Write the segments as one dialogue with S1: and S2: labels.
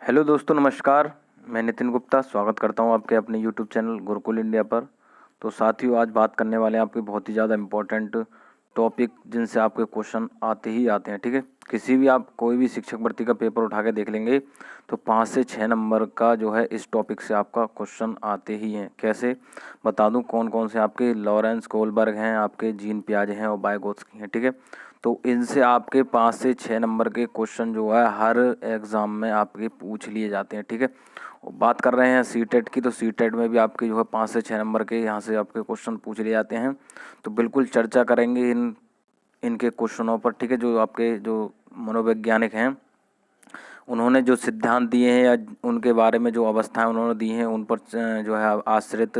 S1: Hello दोस्तों, नमस्कार। मैं नितिन गुप्ता स्वागत करता हूं आपके अपने यूट्यूब चैनल गुरुकुल इंडिया पर। तो साथियों, आज बात करने वाले हैं आपके बहुत ही ज़्यादा इम्पोर्टेंट टॉपिक जिनसे आपके क्वेश्चन आते ही आते हैं। ठीक है, किसी भी आप कोई भी शिक्षक भर्ती का पेपर उठा के देख लेंगे तो 5 से 6 नंबर का जो है इस टॉपिक से आपका क्वेश्चन आते ही हैं। कैसे बता दूं कौन कौन से आपके लॉरेंस कोलबर्ग हैं, आपके जीन पियाजे हैं और वाइगोत्स्की हैं। ठीक है, तो इनसे आपके 5 से 6 नंबर के क्वेश्चन जो है हर एग्ज़ाम में आपके पूछ लिए जाते हैं। ठीक है, और बात कर रहे हैं सीटेट की, तो सीटेट में भी आपके जो है 5 से 6 नंबर के यहाँ से आपके क्वेश्चन पूछ लिए जाते हैं। तो बिल्कुल चर्चा करेंगे इनके क्वेश्चनों पर। ठीक है, जो आपके जो मनोवैज्ञानिक हैं उन्होंने जो सिद्धांत दिए हैं या उनके बारे में जो अवस्थाएं उन्होंने दी हैं उन पर जो है आश्रित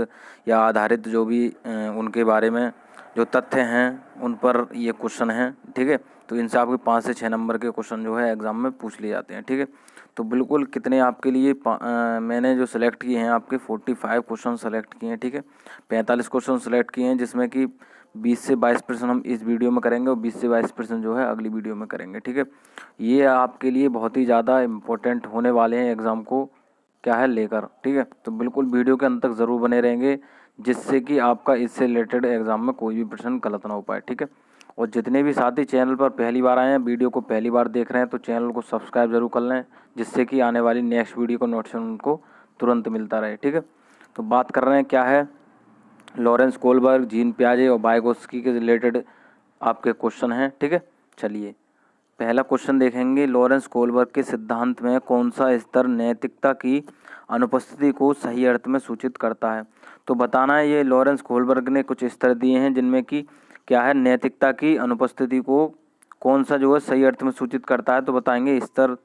S1: या आधारित जो भी उनके बारे में जो तथ्य हैं उन पर ये क्वेश्चन हैं। ठीक है, तो इनसे आपके 5 से 6 नंबर के क्वेश्चन जो है एग्ज़ाम में पूछ लिए जाते हैं। ठीक है, तो बिल्कुल कितने आपके लिए मैंने जो सिलेक्ट किए हैं आपके 45 क्वेश्चन सेलेक्ट किए हैं। ठीक है, 45 क्वेश्चन सेलेक्ट किए हैं, जिसमें कि 20 से 22% हम इस वीडियो में करेंगे और 20 से 22% जो है अगली वीडियो में करेंगे। ठीक है, ये आपके लिए बहुत ही ज़्यादा इम्पोर्टेंट होने वाले हैं एग्ज़ाम को क्या है लेकर। ठीक है, तो बिल्कुल वीडियो के अंत तक ज़रूर बने रहेंगे, जिससे कि आपका इससे रिलेटेड एग्ज़ाम में कोई भी प्रश्न गलत ना हो पाए। ठीक है, और जितने भी साथी चैनल पर पहली बार आए हैं, वीडियो को पहली बार देख रहे हैं, तो चैनल को सब्सक्राइब जरूर कर लें, जिससे कि आने वाली नेक्स्ट वीडियो को नोटिफिकेशन उनको तुरंत मिलता रहे। ठीक है, तो बात कर रहे हैं क्या है लॉरेंस कोलबर्ग, जीन पियाजे और वाइगोत्स्की के रिलेटेड आपके क्वेश्चन हैं। ठीक है, चलिए पहला क्वेश्चन देखेंगे। लॉरेंस कोलबर्ग के सिद्धांत में कौन सा स्तर नैतिकता की अनुपस्थिति को सही अर्थ में सूचित करता है? तो बताना है, ये लॉरेंस कोलबर्ग ने कुछ स्तर दिए हैं जिनमें कि क्या है नैतिकता की अनुपस्थिति को कौन सा जो है सही अर्थ में सूचित करता है। तो बताएंगे स्तर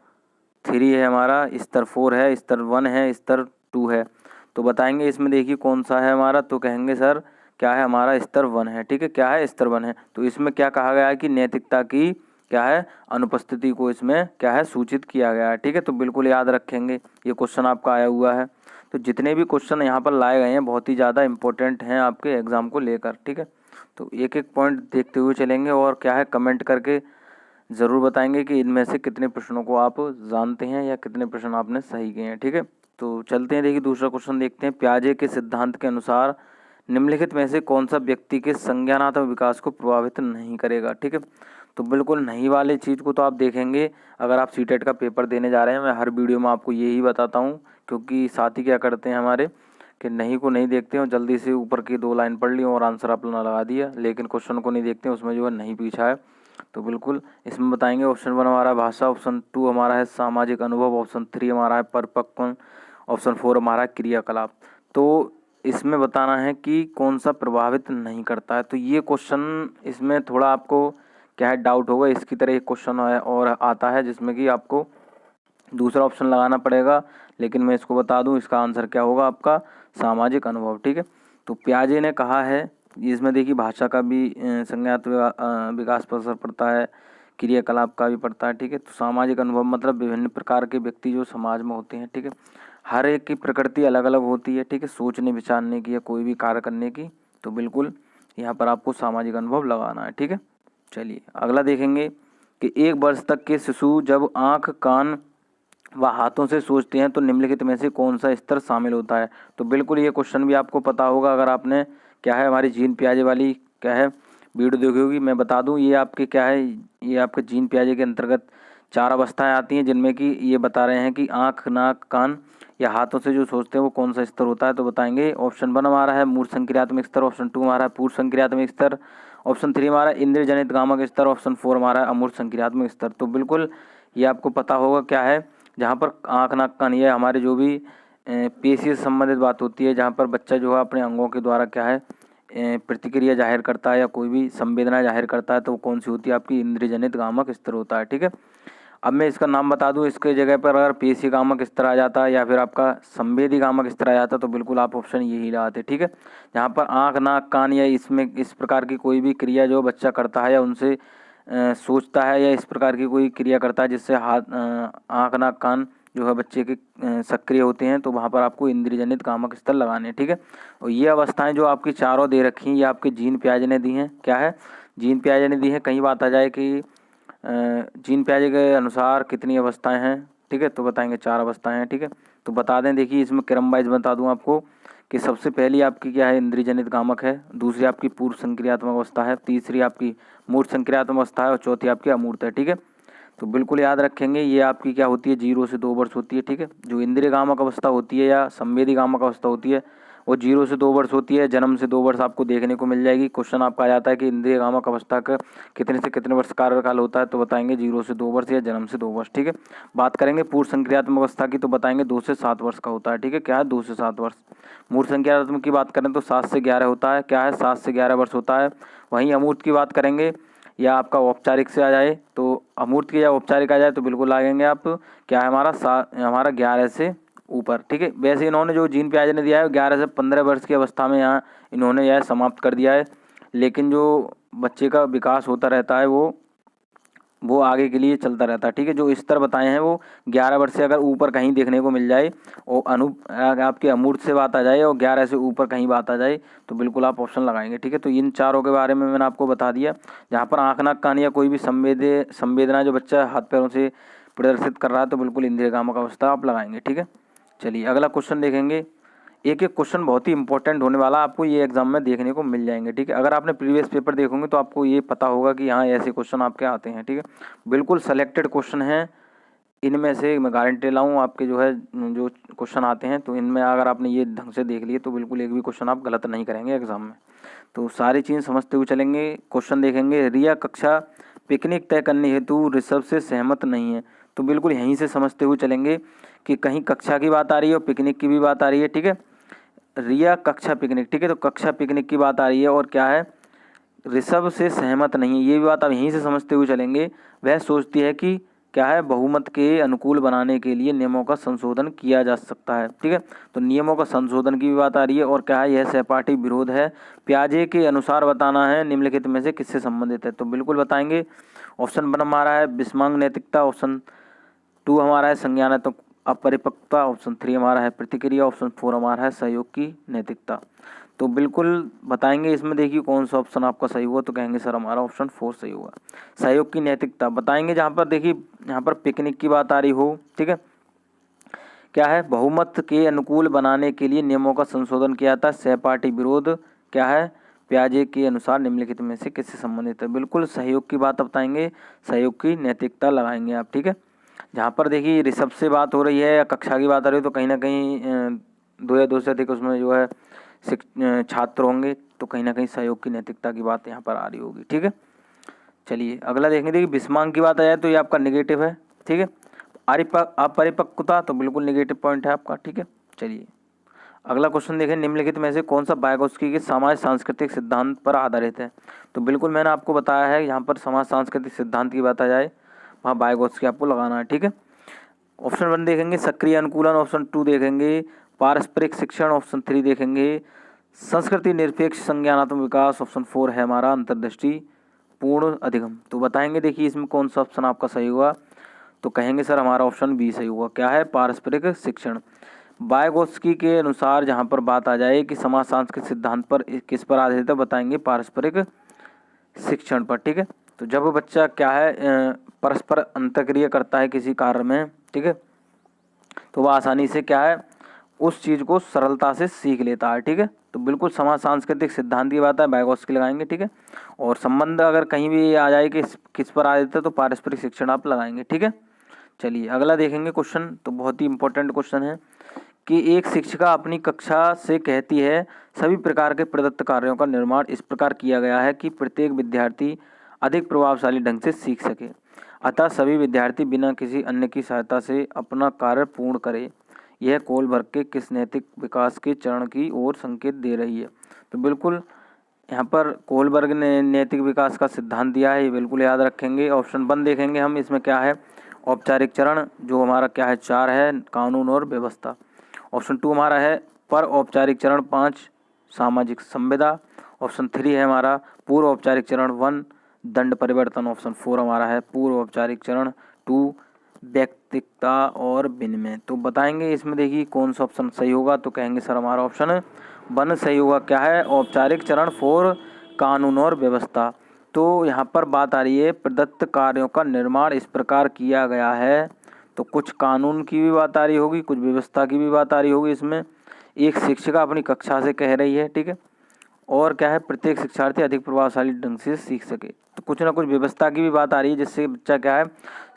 S1: 3 है हमारा, स्तर 4 है, स्तर 1 है, स्तर 2 है। तो बताएंगे इसमें देखिए कौन सा है हमारा, तो कहेंगे सर क्या है हमारा स्तर 1 है। ठीक है, क्या है स्तर 1 है। तो इसमें क्या कहा गया है कि नैतिकता की क्या है अनुपस्थिति को इसमें क्या है सूचित किया गया है। ठीक है, तो बिल्कुल याद रखेंगे, ये क्वेश्चन आपका आया हुआ है। तो जितने भी क्वेश्चन यहाँ पर लाए गए हैं बहुत ही ज़्यादा इंपॉर्टेंट हैं आपके एग्ज़ाम को लेकर। ठीक है, तो एक एक पॉइंट देखते हुए चलेंगे और क्या है कमेंट करके ज़रूर बताएंगे कि इनमें से कितने प्रश्नों को आप जानते हैं या कितने प्रश्न आपने सही किए हैं। ठीक है, तो चलते हैं, देखिए दूसरा क्वेश्चन देखते हैं। पियाजे के सिद्धांत के अनुसार निम्नलिखित में से कौन सा व्यक्ति के संज्ञानात्मक विकास को प्रभावित नहीं करेगा? ठीक है, तो बिल्कुल नहीं वाले चीज़ को तो आप देखेंगे अगर आप सीटेट का पेपर देने जा रहे हैं। मैं हर वीडियो में आपको यही बताता हूँ, क्योंकि साथी क्या करते हैं हमारे कि नहीं को नहीं देखते हैं, जल्दी से ऊपर की 2 लाइन पढ़ ली और आंसर अपना लगा दिया, लेकिन क्वेश्चन को नहीं देखते हैं, उसमें जो है नहीं पूछा है। तो बिल्कुल इसमें बताएंगे ऑप्शन 1 हमारा भाषा, ऑप्शन 2 हमारा है सामाजिक अनुभव, ऑप्शन 3 हमारा है परिपक्व, ऑप्शन 4 हमारा है क्रियाकलाप। तो इसमें बताना है कि कौन सा प्रभावित नहीं करता है। तो ये क्वेश्चन इसमें थोड़ा आपको क्या है डाउट होगा, इसकी तरह एक क्वेश्चन और आता है जिसमें कि आपको दूसरा ऑप्शन लगाना पड़ेगा, लेकिन मैं इसको बता दूं इसका आंसर क्या होगा आपका सामाजिक अनुभव। ठीक है, तो पियाजे ने कहा है, इसमें देखिए भाषा का भी संज्ञानात्मक विकास पर असर पड़ता है, क्रियाकलाप का भी पड़ता है। ठीक है, तो सामाजिक अनुभव मतलब विभिन्न प्रकार के व्यक्ति जो समाज में होते हैं। ठीक है, हर एक की प्रकृति अलग अलग होती है। ठीक है, सोचने विचारने की या कोई भी कार्य करने की, तो बिल्कुल यहाँ पर आपको सामाजिक अनुभव लगाना है। ठीक है, चलिए अगला देखेंगे कि 1 वर्ष तक के शिशु जब आँख, कान व हाथों से सोचते हैं तो निम्नलिखित में से कौन सा स्तर शामिल होता है? तो बिल्कुल ये क्वेश्चन भी आपको पता होगा अगर आपने क्या है हमारी जीन पियाजे वाली क्या है वीडियो देखी होगी। मैं बता दूं ये आपके क्या है, ये आपके जीन पियाजे के अंतर्गत 4 अवस्थाएं आती हैं, जिनमें कि ये बता रहे हैं कि आँख, नाक, कान या हाथों से जो सोचते हैं वो कौन सा स्तर होता है। तो बताएंगे ऑप्शन 1 हमारा है मूर्त संक्रियात्मक स्तर, ऑप्शन 2 हमारा है पूर्व संक्रियात्मक स्तर, ऑप्शन 3 हमारा इंद्रिय जनित गामक स्तर, ऑप्शन 4 हमारा है अमूर्त संक्रियात्मक स्तर। तो बिल्कुल ये आपको पता होगा क्या है, जहाँ पर आँख, नाक, कान ये हमारे जो भी पेशी से संबंधित बात होती है, जहाँ पर बच्चा जो है अपने अंगों के द्वारा क्या है प्रतिक्रिया जाहिर करता है या कोई भी संवेदना जाहिर करता है, तो वो कौन सी होती है आपकी इंद्रियजनित गामक स्तर होता है। ठीक है, अब मैं इसका नाम बता दूं, इसके जगह पर अगर पेशी गामक स्तर आ जाता या फिर आपका संवेदी गामक स्तर आ जाता तो बिल्कुल आप ऑप्शन यही लगाते। ठीक है, जहाँ पर आँख, नाक, कान या इसमें इस प्रकार की कोई भी क्रिया जो बच्चा करता है या उनसे सोचता है या इस प्रकार की कोई क्रिया करता है जिससे आँख, नाक, कान जो है बच्चे के सक्रिय होते हैं, तो वहाँ पर आपको इंद्रियजनित कामक स्तर लगाने हैं। ठीक है, और ये अवस्थाएं जो आपकी चारों दे रखी हैं ये आपके जीन पियाजे ने दी हैं। क्या है, जीन पियाजे ने दी हैं। कहीं बात आ जाए कि जीन पियाजे के अनुसार कितनी अवस्थाएं हैं, ठीक है, तो बताएंगे 4 अवस्थाएं हैं। ठीक है, तो बता दें, देखिए इसमें क्रम वाइज बता दूं आपको कि सबसे पहली आपकी क्या है, इंद्रिय जनित गामक है। दूसरी आपकी पूर्व संक्रियात्मक अवस्था है। तीसरी आपकी मूर्त संक्रियात्मक अवस्था है और चौथी आपकी अमूर्त है। ठीक है, तो बिल्कुल याद रखेंगे, ये आपकी क्या होती है, 0 से 2 वर्ष होती है। ठीक है, जो इंद्रिय गामक अवस्था होती है या संवेदी गामक अवस्था होती है वो 0 से 2 वर्ष होती है। जन्म से 2 वर्ष आपको देखने को मिल जाएगी। क्वेश्चन आपका आ जाता है कि इंद्रिय गामक अवस्था का कितने से कितने वर्ष कार्यकाल होता है, तो बताएंगे 0 से 2 वर्ष या जन्म से 2 वर्ष। ठीक है, बात करेंगे पूर्व संक्रियात्मक अवस्था की, तो बताएंगे 2 से 7 वर्ष का होता है। ठीक है, क्या है, 2 से 7 वर्ष। मूर्त संक्रियात्मक की बात करें तो 7 से 11 होता है। क्या है, 7 से 11 वर्ष होता है। वहीं अमूर्त की बात करेंगे या आपका औपचारिक से आ जाए तो अमूर्त की या औपचारिक आ जाए तो बिल्कुल लागेंगे आप, क्या है हमारा 11 से ऊपर। ठीक है, वैसे इन्होंने जो जीन प्याजे ने दिया है 11 से 15 वर्ष की अवस्था में यहाँ इन्होंने यह समाप्त कर दिया है। लेकिन जो बच्चे का विकास होता रहता है वो आगे के लिए चलता रहता है। ठीक है, जो स्तर बताए हैं वो 11 वर्ष से अगर ऊपर कहीं देखने को मिल जाए और आपके अमूर्त से बात आ जाए और 11 से ऊपर कहीं बात आ जाए तो बिल्कुल आप ऑप्शन लगाएंगे। ठीक है, तो इन चारों के बारे में मैंने आपको बता दिया। जहाँ पर आँख नाक कान या कोई भी संवेदना जो बच्चा हाथ पैरों से प्रदर्शित कर रहा है तो बिल्कुल इंद्रिय गामक अवस्था आप लगाएंगे। ठीक है, चलिए अगला क्वेश्चन देखेंगे। एक एक क्वेश्चन बहुत ही इंपॉर्टेंट होने वाला, आपको ये एग्जाम में देखने को मिल जाएंगे। ठीक है, अगर आपने प्रीवियस पेपर देखोगे तो आपको ये पता होगा कि हाँ ऐसे क्वेश्चन आपके आते हैं। ठीक है, बिल्कुल सेलेक्टेड क्वेश्चन हैं, इनमें से मैं गारंटी लाऊं आपके जो क्वेश्चन आते हैं तो इनमें अगर आपने ये ढंग से देख लिए तो बिल्कुल एक भी क्वेश्चन आप गलत नहीं करेंगे एग्जाम में। तो सारी चीज़ समझते हुए चलेंगे। क्वेश्चन देखेंगे, रिया कक्षा पिकनिक तय करने हेतु ऋषभ से सहमत नहीं है, तो बिल्कुल यहीं से समझते हुए चलेंगे कि कहीं कक्षा की बात आ रही है और पिकनिक की भी बात आ रही है। ठीक है, रिया कक्षा पिकनिक, ठीक है, तो कक्षा पिकनिक की बात आ रही है और क्या है, ऋषभ से सहमत नहीं है, ये भी बात आप यहीं से समझते हुए चलेंगे। वह सोचती है कि क्या है, बहुमत के अनुकूल बनाने के लिए नियमों का संशोधन किया जा सकता है। ठीक है, तो नियमों का संशोधन की भी बात आ रही है और क्या है, यह सहपाठी विरोध है। प्याजे के अनुसार बताना है निम्नलिखित में से किससे संबंधित है, तो बिल्कुल बताएंगे। ऑप्शन 1 हमारा है विषमांग नैतिकता, ऑप्शन 2 हमारा है संज्ञानात्मक अपरिपक्वता, ऑप्शन 3 हमारा है प्रतिक्रिया, ऑप्शन 4 हमारा है सहयोग की नैतिकता। तो बिल्कुल बताएंगे इसमें, देखिए कौन सा ऑप्शन आपका सही हुआ, तो कहेंगे सर हमारा ऑप्शन 4 सही हुआ, सहयोग की नैतिकता। बताएंगे जहाँ पर देखिए यहाँ पर पिकनिक की बात आ रही हो, ठीक है, क्या है, बहुमत के अनुकूल बनाने के लिए नियमों का संशोधन किया था, सहपाठी विरोध, क्या है, प्याजे के अनुसार निम्नलिखित में से किससे संबंधित है, बिल्कुल सहयोग की बात बताएंगे, सहयोग की नैतिकता लगाएंगे आप। ठीक है, जहाँ पर देखिए ऋषभ से बात हो रही है या कक्षा की बात आ रही है तो कहीं ना कहीं 2 या 2 से अधिक उसमें जो है छात्र होंगे, तो कहीं ना कहीं सहयोग की नैतिकता की बात यहाँ पर आ रही होगी। ठीक है, चलिए अगला देखेंगे। देखिए विषमांग की बात आ जाए तो ये आपका नेगेटिव है। ठीक है, अपरिपक्वता तो बिल्कुल नेगेटिव पॉइंट है आपका। ठीक है, चलिए अगला क्वेश्चन देखें, निम्नलिखित में से कौन सा वाइगोत्स्की के समाज सांस्कृतिक सिद्धांत पर आधारित है, तो बिल्कुल मैंने आपको बताया है यहाँ पर समाज सांस्कृतिक सिद्धांत की बात आ जाए वहाँ वाइगोत्स्की आपको लगाना है। ठीक है, ऑप्शन 1 देखेंगे सक्रिय अनुकूलन, ऑप्शन 2 देखेंगे पारस्परिक शिक्षण, ऑप्शन 3 देखेंगे संस्कृति निरपेक्ष संज्ञानात्मक विकास, ऑप्शन 4 है हमारा अंतर्दृष्टि पूर्ण अधिगम। तो बताएंगे देखिए इसमें कौन सा ऑप्शन आपका सही हुआ, तो कहेंगे सर हमारा ऑप्शन बी सही हुआ, क्या है, पारस्परिक शिक्षण। वाइगोत्स्की के अनुसार जहाँ पर बात आ जाए कि समाज सांस्कृतिक सिद्धांत पर किस पर आधारित है, बताएंगे पारस्परिक शिक्षण पर। ठीक है, तो जब बच्चा क्या है परस्पर अंतर्क्रिया करता है किसी कार्य में, ठीक है, तो वह आसानी से क्या है उस चीज़ को सरलता से सीख लेता है। ठीक है, तो बिल्कुल समाज सांस्कृतिक सिद्धांत की बात है, वाइगोत्स्की लगाएंगे। ठीक है, और संबंध अगर कहीं भी आ जाए कि किस पर आधारित है तो पारस्परिक शिक्षण आप लगाएंगे। ठीक है, चलिए अगला देखेंगे क्वेश्चन, तो बहुत ही इंपॉर्टेंट क्वेश्चन है कि एक शिक्षिका अपनी कक्षा से कहती है सभी प्रकार के प्रदत्त कार्यों का निर्माण इस प्रकार किया गया है कि प्रत्येक विद्यार्थी अधिक प्रभावशाली ढंग से सीख सके, अतः सभी विद्यार्थी बिना किसी अन्य की सहायता से अपना कार्य पूर्ण करें। यह कोलबर्ग के किस नैतिक विकास के चरण की ओर संकेत दे रही है, तो बिल्कुल यहाँ पर कोलबर्ग ने नैतिक विकास का सिद्धांत दिया है, ये बिल्कुल याद रखेंगे। ऑप्शन 1 देखेंगे हम, इसमें क्या है, औपचारिक चरण जो हमारा क्या है 4 है, कानून और व्यवस्था। ऑप्शन 2 हमारा है पर औपचारिक चरण 5 सामाजिक संविदा। ऑप्शन 3 है हमारा पूर्व औपचारिक चरण 1 दंड परिवर्तन। ऑप्शन 4 हमारा है पूर्व औपचारिक चरण 2 व्यक्तिकता और विनिमय। तो बताएंगे इसमें देखिए कौन सा ऑप्शन सही होगा, तो कहेंगे सर हमारा ऑप्शन 1 सही होगा, क्या है, औपचारिक चरण 4 कानून और व्यवस्था। तो यहाँ पर बात आ रही है प्रदत्त कार्यों का निर्माण इस प्रकार किया गया है, तो कुछ कानून की भी बात आ रही होगी, कुछ व्यवस्था की भी बात आ रही होगी। इसमें एक शिक्षिका अपनी कक्षा से कह रही है, ठीक है, और क्या है, प्रत्येक शिक्षार्थी अधिक प्रभावशाली ढंग से सीख सके। तो कुछ ना कुछ व्यवस्था की भी बात आ रही है, जिससे बच्चा क्या है,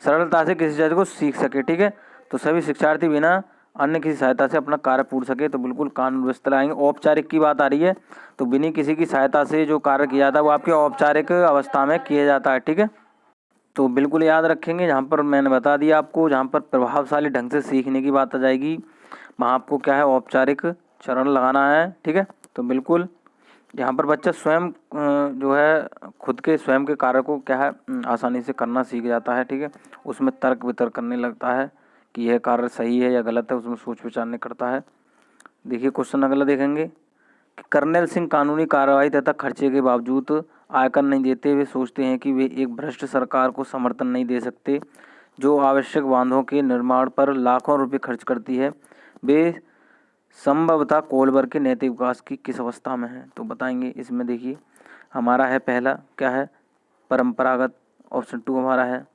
S1: सरलता से किसी चीज़ को सीख सके, ठीक है। तो सभी शिक्षार्थी बिना अन्य किसी सहायता से अपना कार्य पूर्ण सके, तो बिल्कुल कानून व्यवस्था लाएंगे। औपचारिक की बात आ रही है, तो बिना किसी की सहायता से जो कार्य किया जाता है वो आपके औपचारिक अवस्था में किया जाता है, ठीक है। तो बिल्कुल याद रखेंगे, जहाँ पर मैंने बता दिया आपको, जहाँ पर प्रभावशाली ढंग से सीखने की बात आ जाएगी, वहाँ आपको क्या है, औपचारिक चरण लगाना है, ठीक है। तो बिल्कुल यहाँ पर बच्चा स्वयं जो है खुद के स्वयं के कार्य को क्या है आसानी से करना सीख जाता है, ठीक है। उसमें तर्क वितर्क करने लगता है कि यह कार्य सही है या गलत है, उसमें सोच विचार नहीं करता है। देखिए क्वेश्चन अगला देखेंगे कि कर्नल सिंह कानूनी कार्रवाई तथा खर्चे के बावजूद आयकर नहीं देते। वे सोचते हैं कि वे एक भ्रष्ट सरकार को समर्थन नहीं दे सकते जो आवश्यक बांधों के निर्माण पर लाखों रुपए खर्च करती है। वे संभवतः कोलबर के नैतिक विकास की किस अवस्था में है, तो बताएंगे। इसमें देखिए हमारा है पहला क्या है, परंपरागत, ऑप्शन 2 हमारा है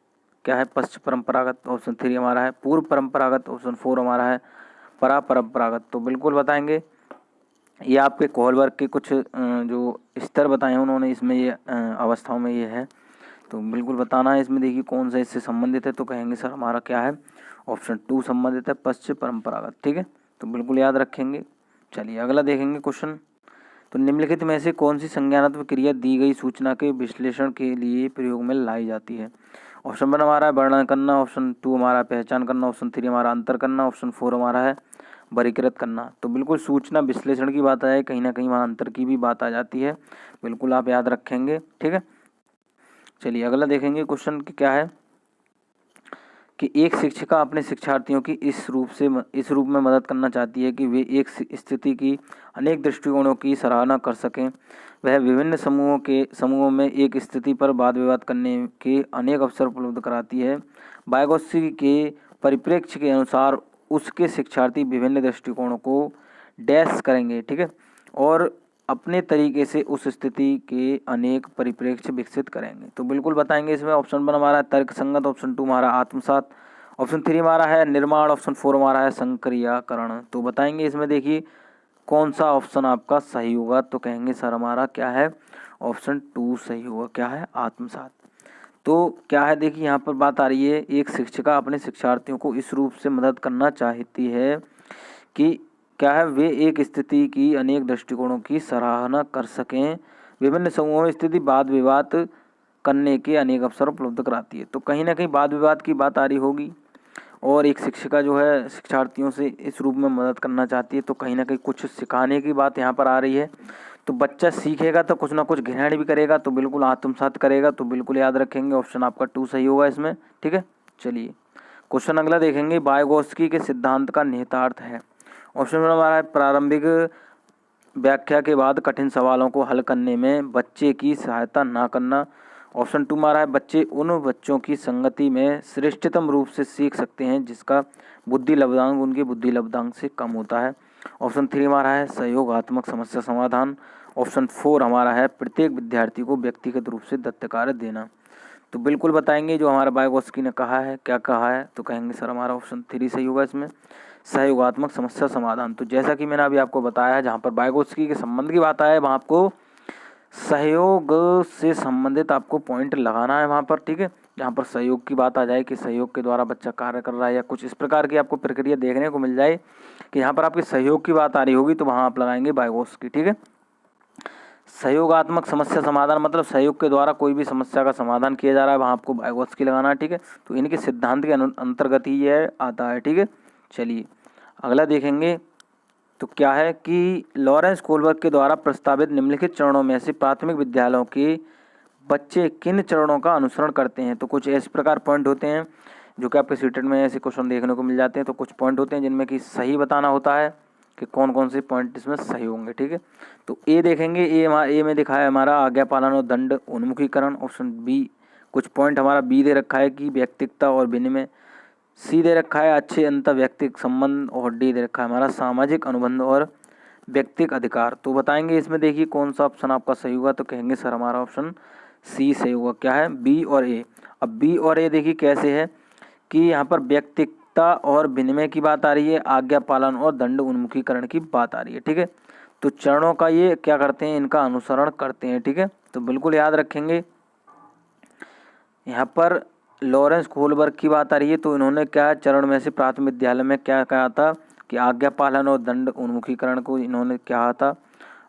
S1: क्या है, पश्च परंपरागत, ऑप्शन 3 हमारा है पूर्व परंपरागत, ऑप्शन 4 हमारा है परंपरागत। तो बिल्कुल बताएंगे, ये आपके कोहलबर्ग के कुछ जो स्तर बताए हैं उन्होंने, इसमें ये अवस्थाओं में ये है, तो बिल्कुल बताना है। इसमें देखिए कौन सा इससे संबंधित है, तो कहेंगे सर हमारा क्या है, ऑप्शन 2 संबंधित है, पश्चिम परंपरागत, ठीक है। तो बिल्कुल याद रखेंगे। चलिए अगला देखेंगे क्वेश्चन। तो निम्नलिखित में से कौन सी संज्ञानात्मक क्रिया दी गई सूचना के विश्लेषण के लिए प्रयोग में लाई जाती है। ऑप्शन 1 हमारा है वर्णन करना, ऑप्शन 2 हमारा पहचान करना, ऑप्शन 3 हमारा अंतर करना, ऑप्शन 4 हमारा है वर्गीकृत करना। तो बिल्कुल सूचना विश्लेषण की बात आए, कहीं ना कहीं वहाँ अंतर की भी बात आ जाती है, बिल्कुल आप याद रखेंगे, ठीक है। चलिए अगला देखेंगे क्वेश्चन कि क्या है कि एक शिक्षिका अपने शिक्षार्थियों की इस रूप में मदद करना चाहती है कि वे एक स्थिति की अनेक दृष्टिकोणों की सराहना कर सकें। वह विभिन्न समूहों में एक स्थिति पर वाद विवाद करने के अनेक अवसर उपलब्ध कराती है। वाइगोत्स्की के परिप्रेक्ष्य के अनुसार उसके शिक्षार्थी विभिन्न दृष्टिकोणों को डैश करेंगे, ठीक है, और अपने तरीके से उस स्थिति के अनेक परिप्रेक्ष्य विकसित करेंगे। तो बिल्कुल बताएंगे। इसमें ऑप्शन 1 हमारा है तर्कसंगत, ऑप्शन 2 हमारा आत्मसात, ऑप्शन 3 हमारा है निर्माण, ऑप्शन 4 हमारा है संक्रियाकरण। तो बताएंगे इसमें देखिए कौन सा ऑप्शन आपका सही होगा, तो कहेंगे सर हमारा क्या है, ऑप्शन 2 सही होगा, क्या है, आत्मसात। तो क्या है देखिए यहाँ पर बात आ रही है, एक शिक्षिका अपने शिक्षार्थियों को इस रूप से मदद करना चाहती है कि क्या है, वे एक स्थिति की अनेक दृष्टिकोणों की सराहना कर सकें। विभिन्न समूहों में स्थिति वाद विवाद करने के अनेक अवसर उपलब्ध कराती है। तो कहीं ना कहीं वाद विवाद की बात आ रही होगी, और एक शिक्षिका जो है शिक्षार्थियों से इस रूप में मदद करना चाहती है, तो कहीं ना कहीं कुछ सिखाने की बात यहाँ पर आ रही है। तो बच्चा सीखेगा तो कुछ ना कुछ ग्रहण भी करेगा, तो बिल्कुल आत्मसात करेगा। तो बिल्कुल याद रखेंगे, ऑप्शन आपका 2 सही होगा इसमें, ठीक है। चलिए क्वेश्चन अगला देखेंगे, वाइगोत्स्की के सिद्धांत का निहितार्थ है। ऑप्शन 1 हमारा है प्रारंभिक व्याख्या के बाद कठिन सवालों को हल करने में बच्चे की सहायता ना करना। ऑप्शन 2 हमारा है बच्चे उन बच्चों की संगति में श्रेष्ठतम रूप से सीख सकते हैं जिसका बुद्धि लब्धांक उनके बुद्धि लब्धांक से कम होता है। ऑप्शन 3 हमारा है सहयोगात्मक समस्या समाधान। ऑप्शन 4 हमारा है प्रत्येक विद्यार्थी को व्यक्तिगत रूप से दत्त कार्य देना। तो बिल्कुल बताएंगे जो हमारा वाइगोत्स्की ने कहा है, क्या कहा है, तो कहेंगे सर हमारा ऑप्शन 3 सही होगा इसमें, सहयोगात्मक समस्या समाधान। तो जैसा कि मैंने अभी आपको बताया है, जहाँ पर वाइगोत्स्की के संबंध की बात आए वहाँ आपको सहयोग से संबंधित आपको पॉइंट लगाना है वहाँ पर, ठीक है। जहाँ पर सहयोग की बात आ जाए कि सहयोग के द्वारा बच्चा कार्य कर रहा है या कुछ इस प्रकार की आपको प्रक्रिया देखने को मिल जाए कि यहाँ पर आपकी सहयोग की बात आ रही होगी, तो वहाँ आप लगाएंगे वाइगोत्स्की, ठीक है। सहयोगात्मक समस्या समाधान मतलब सहयोग के द्वारा कोई भी समस्या का समाधान किया जा रहा है, वहाँ आपको वाइगोत्स्की लगाना है, ठीक है। तो इनके सिद्धांत के अंतर्गत ही यह आता है, ठीक है। चलिए अगला देखेंगे, तो क्या है कि लॉरेंस कोलबर्ग के द्वारा प्रस्तावित निम्नलिखित चरणों में से प्राथमिक विद्यालयों के बच्चे किन चरणों का अनुसरण करते हैं। तो कुछ इस प्रकार पॉइंट होते हैं जो कि आपके सीटेट में ऐसे क्वेश्चन देखने को मिल जाते हैं। तो कुछ पॉइंट होते हैं जिनमें कि सही बताना होता है कि कौन कौन से पॉइंट इसमें सही होंगे, ठीक है। तो ए देखेंगे, ए में दिखा है हमारा आज्ञा पालन और दंड उन्मुखीकरण। ऑप्शन बी, कुछ पॉइंट हमारा बी दे रखा है कि व्यक्तिगता और विनिमय। सी दे रखा है अच्छे अंतर व्यक्तिक संबंध, और डी दे रखा है हमारा सामाजिक अनुबंध और व्यक्तिक अधिकार। तो बताएंगे इसमें देखिए कौन सा ऑप्शन आपका सही होगा, तो कहेंगे सर हमारा ऑप्शन सी सही होगा, क्या है, बी और ए। अब बी और ए देखिए कैसे है कि यहाँ पर व्यक्तिकता और विनिमय की बात आ रही है, आज्ञा पालन और दंड उन्मुखीकरण की बात आ रही है। ठीक है, तो चरणों का ये क्या करते हैं, इनका अनुसरण करते हैं। ठीक है, तो बिल्कुल याद रखेंगे। यहाँ पर लॉरेंस कोहलबर्ग की बात आ रही है, तो इन्होंने क्या चरण में से प्राथमिक विद्यालय में क्या कहा था कि आज्ञा पालन और दंड उन्मुखीकरण को इन्होंने कहा था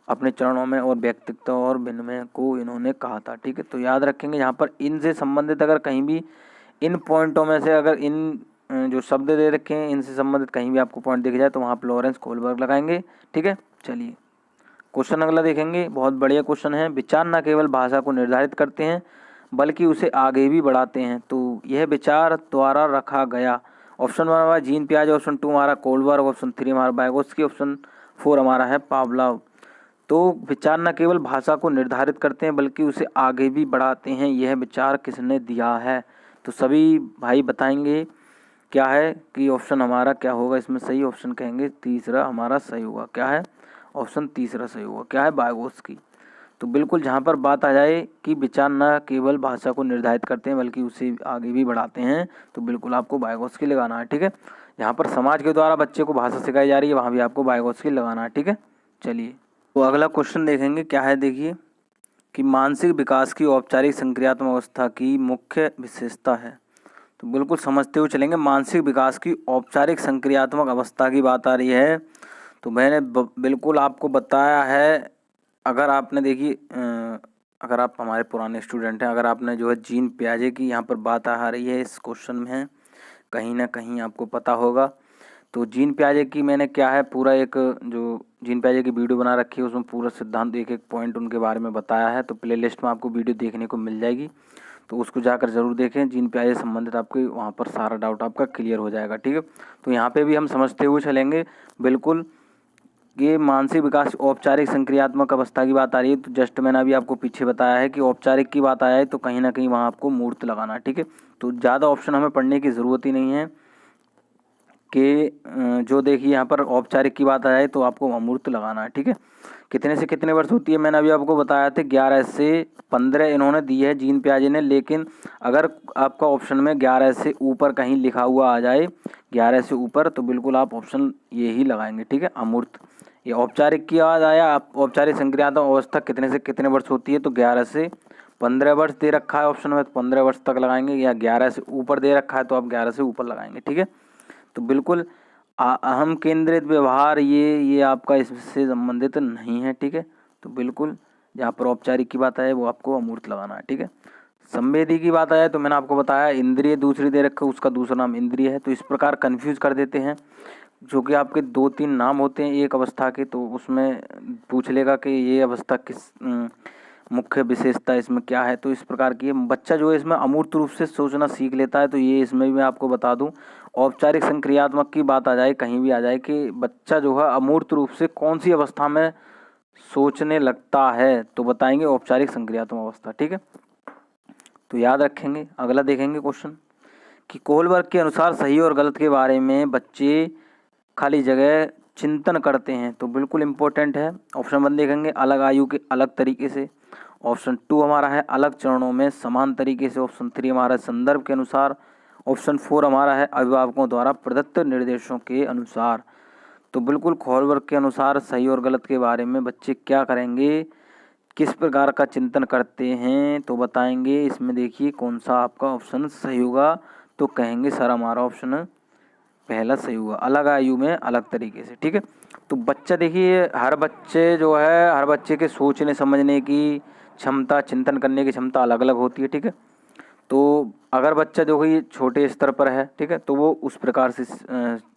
S1: अपने चरणों में, और व्यक्तित्व और विनिमय को इन्होंने कहा था। ठीक है, तो याद रखेंगे यहाँ पर इनसे संबंधित अगर कहीं भी इन पॉइंटों में से अगर इन जो शब्द दे रखे हैं इनसे संबंधित कहीं भी आपको पॉइंट दिख जाए तो वहाँ पर लॉरेंस कोहलबर्ग लगाएंगे। ठीक है, चलिए क्वेश्चन अगला देखेंगे, बहुत बढ़िया क्वेश्चन है। विचार न केवल भाषा को निर्धारित करते हैं बल्कि उसे आगे भी बढ़ाते हैं, तो यह विचार द्वारा रखा गया। ऑप्शन 1 हमारा जीन पियाजे, ऑप्शन 2 हमारा कोहलबर्ग, ऑप्शन 3 हमारा वाइगोत्स्की, ऑप्शन 4 हमारा है पावलोव। तो विचार न केवल भाषा को निर्धारित करते हैं बल्कि उसे आगे भी बढ़ाते हैं, यह विचार किसने दिया है? तो सभी भाई बताएंगे क्या है कि ऑप्शन हमारा क्या होगा इसमें सही। ऑप्शन कहेंगे तीसरा हमारा सही होगा। क्या है? ऑप्शन तीसरा सही होगा। क्या है? वाइगोत्स्की। तो बिल्कुल जहाँ पर बात आ जाए कि विचार न केवल भाषा को निर्धारित करते हैं बल्कि उसे आगे भी बढ़ाते हैं, तो बिल्कुल आपको वाइगोत्स्की लगाना है। ठीक है, यहाँ पर समाज के द्वारा बच्चे को भाषा सिखाई जा रही है, वहाँ भी आपको वाइगोत्स्की लगाना है। ठीक है, चलिए तो अगला क्वेश्चन देखेंगे। क्या है? देखिए कि मानसिक विकास की औपचारिक संक्रियात्मक अवस्था की मुख्य विशेषता है। तो बिल्कुल समझते हुए चलेंगे। मानसिक विकास की औपचारिक संक्रियात्मक अवस्था की बात आ रही है, तो मैंने बिल्कुल आपको बताया है। अगर आपने देखी अगर आप हमारे पुराने स्टूडेंट हैं, अगर आपने जो है जीन पियाजे की यहाँ पर बात आ रही है इस क्वेश्चन में, कहीं ना कहीं आपको पता होगा। तो जीन पियाजे की मैंने क्या है पूरा एक जो जीन पियाजे की वीडियो बना रखी है, उसमें पूरा सिद्धांत एक एक पॉइंट उनके बारे में बताया है। तो प्लेलिस्ट में आपको वीडियो देखने को मिल जाएगी, तो उसको जाकर ज़रूर देखें। जीन पियाजे से संबंधित आपके वहाँ पर सारा डाउट आपका क्लियर हो जाएगा। ठीक है, तो यहाँ पे भी हम समझते हुए चलेंगे। बिल्कुल ये मानसिक विकास औपचारिक संक्रियात्मक अवस्था की बात आ रही है, तो जस्ट मैंने अभी आपको पीछे बताया है कि औपचारिक की बात आया है तो कहीं ना कहीं वहाँ आपको मूर्त लगाना है। ठीक है, तो ज़्यादा ऑप्शन हमें पढ़ने की ज़रूरत ही नहीं है कि जो देखिए यहाँ पर औपचारिक की बात आ जाए तो आपको अमूर्त लगाना है। ठीक है, कितने से कितने वर्ष होती है मैंने अभी आपको बताया था, 11 से 15 इन्होंने दी है जीन पियाजे ने। लेकिन अगर आपका ऑप्शन में 11 से ऊपर कहीं लिखा हुआ आ जाए, 11 से ऊपर, तो बिल्कुल आप ऑप्शन ये ही लगाएंगे। ठीक है, अमूर्त। ये औपचारिक की आवाज़ आया, आप औपचारिक संक्रियात्मक अवस्था कितने से कितने वर्ष होती है, तो 11 से 15 वर्ष दे रखा है ऑप्शन में, तो 15 वर्ष तक लगाएंगे, या 11 से ऊपर दे रखा है तो आप 11 से ऊपर लगाएंगे। ठीक है, तो बिल्कुल अहम केंद्रित व्यवहार ये आपका इससे संबंधित नहीं है। ठीक है, तो बिल्कुल जहाँ पर औपचारिक की बात आए वो आपको अमूर्त लगाना है। ठीक है, संवेदी की बात आए तो मैंने आपको बताया इंद्रिय दूसरी दे रखा है, उसका दूसरा नाम इंद्रिय है। तो इस प्रकार कन्फ्यूज कर देते हैं, जो कि आपके 2-3 नाम होते हैं एक अवस्था के, तो उसमें पूछ लेगा कि ये अवस्था किस मुख्य विशेषता इसमें क्या है। तो इस प्रकार की बच्चा जो है इसमें अमूर्त रूप से सोचना सीख लेता है। तो ये इसमें भी मैं आपको बता दूं, औपचारिक संक्रियात्मक की बात आ जाए कहीं भी आ जाए कि बच्चा जो है अमूर्त रूप से कौन सी अवस्था में सोचने लगता है, तो बताएंगे औपचारिक संक्रियात्मक अवस्था। ठीक है, तो याद रखेंगे। अगला देखेंगे क्वेश्चन कि कोहलबर्ग के अनुसार सही और गलत के बारे में बच्चे खाली जगह चिंतन करते हैं, तो बिल्कुल इम्पोर्टेंट है। ऑप्शन 1 देखेंगे अलग आयु के अलग तरीके से, ऑप्शन 2 हमारा है अलग चरणों में समान तरीके से, ऑप्शन 3 हमारा है संदर्भ के अनुसार, ऑप्शन 4 हमारा है अभिभावकों द्वारा प्रदत्त निर्देशों के अनुसार। तो बिल्कुल कोहलबर्ग के अनुसार सही और गलत के बारे में बच्चे क्या करेंगे, किस प्रकार का चिंतन करते हैं, तो बताएंगे। इसमें देखिए कौन सा आपका ऑप्शन सही होगा, तो कहेंगे सर हमारा ऑप्शन पहला सही हुआ, अलग आयु में अलग तरीके से। ठीक है, तो बच्चा देखिए हर बच्चे के सोचने समझने की क्षमता, चिंतन करने की क्षमता अलग अलग होती है। ठीक है, तो अगर बच्चा जो है छोटे स्तर पर है, ठीक है, तो वो उस प्रकार से